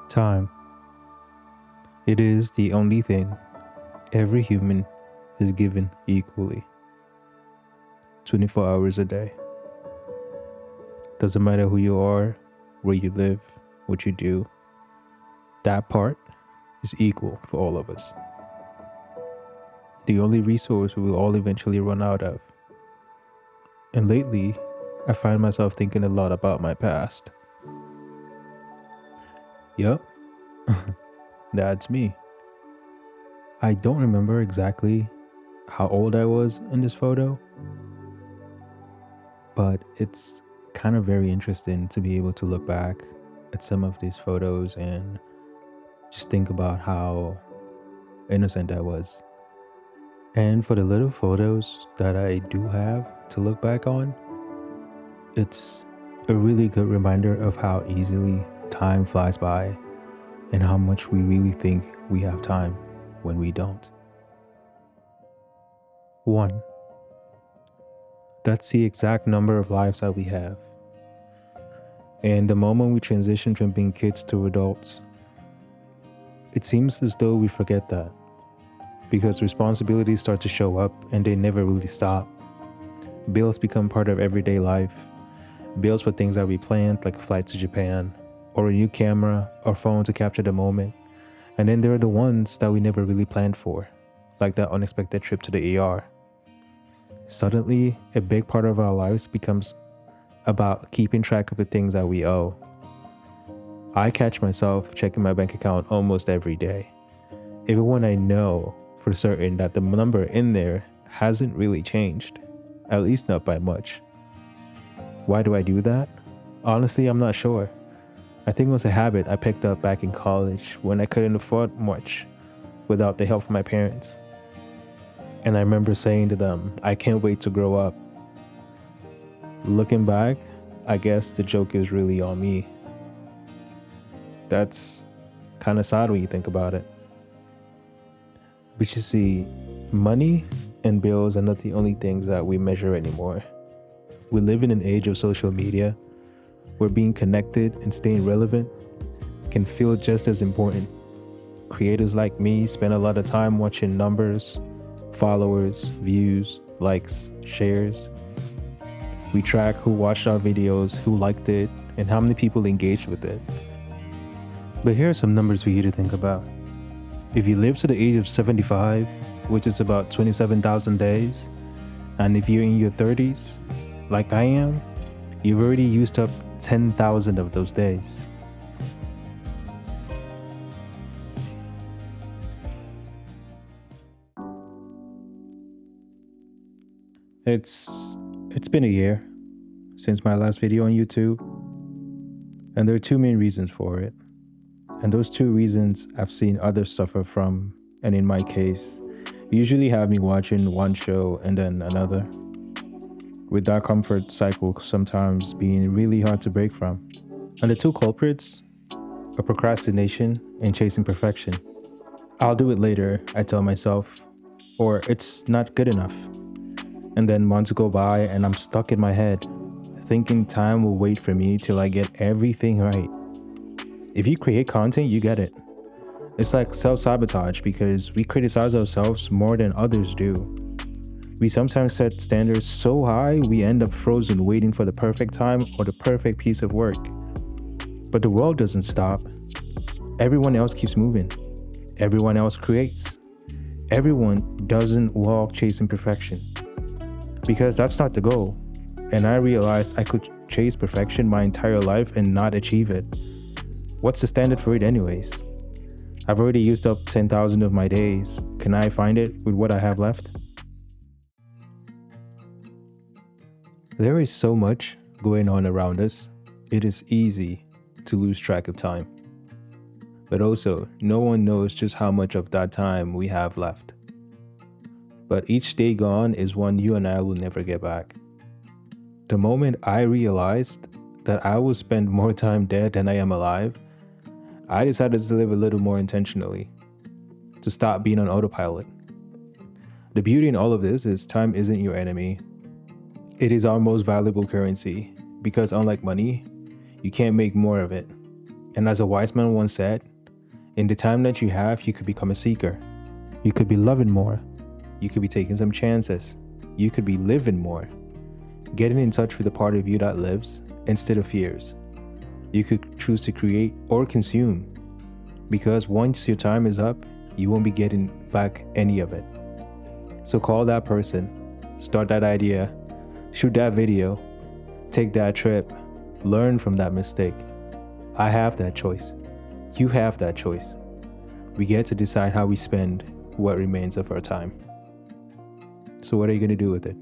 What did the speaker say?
Time. It is the only thing every human is given equally. 24 hours a day. Doesn't matter who you are, where you live, what you do. That part is equal for all of us. The only resource we will all eventually run out of. And lately, I find myself thinking a lot about my past. Yup, that's me. I don't remember exactly how old I was in this photo, but it's kind of very interesting to be able to look back at some of these photos and just think about how innocent I was. And for the little photos that I do have to look back on, it's a really good reminder of how easily time flies by and how much we really think we have time when we don't. 1. That's the exact number of lives that we have. And the moment we transition from being kids to adults, it seems as though we forget that because responsibilities start to show up and they never really stop. Bills become part of everyday life. Bills for things that we planned, like a flight to Japan, or a new camera or phone to capture the moment. And then there are the ones that we never really planned for, like that unexpected trip to the ER. Suddenly, a big part of our lives becomes about keeping track of the things that we owe. I catch myself checking my bank account almost every day, even when I know for certain that the number in there hasn't really changed, at least not by much. Why do I do that? Honestly, I'm not sure. I think it was a habit I picked up back in college when I couldn't afford much without the help of my parents. And I remember saying to them, I can't wait to grow up. Looking back, I guess the joke is really on me. That's kind of sad when you think about it. But you see, money and bills are not the only things that we measure anymore. We live in an age of social media where being connected and staying relevant can feel just as important. Creators like me spend a lot of time watching numbers, followers, views, likes, shares. We track who watched our videos, who liked it, and how many people engaged with it. But here are some numbers for you to think about. If you live to the age of 75, which is about 27,000 days, and if you're in your 30s, like I am, you've already used up 10,000 of those days. It's been a year since my last video on YouTube, and there are two main reasons for it. And those two reasons I've seen others suffer from, and in my case, usually have me watching one show and then another, with that comfort cycle sometimes being really hard to break from. And the two culprits are procrastination and chasing perfection. I'll do it later, I tell myself, or it's not good enough. And then months go by and I'm stuck in my head, thinking time will wait for me till I get everything right. If you create content, you get it. It's like self-sabotage because we criticize ourselves more than others do. We sometimes set standards so high we end up frozen waiting for the perfect time or the perfect piece of work. But the world doesn't stop. Everyone else keeps moving. Everyone else creates. Everyone doesn't walk chasing perfection. Because that's not the goal. And I realized I could chase perfection my entire life and not achieve it. What's the standard for it anyways? I've already used up 10,000 of my days. Can I find it with what I have left? There is so much going on around us. It is easy to lose track of time. But also, no one knows just how much of that time we have left. But each day gone is one you and I will never get back. The moment I realized that I will spend more time dead than I am alive, I decided to live a little more intentionally, to stop being on autopilot. The beauty in all of this is time isn't your enemy. It is our most valuable currency because unlike money, you can't make more of it. And as a wise man once said, in the time that you have, you could become a seeker. You could be loving more. You could be taking some chances. You could be living more. Getting in touch with the part of you that lives instead of fears. You could choose to create or consume, because once your time is up, you won't be getting back any of it. So call that person, start that idea, shoot that video, take that trip, learn from that mistake. I have that choice. You have that choice. We get to decide how we spend what remains of our time. So what are you going to do with it?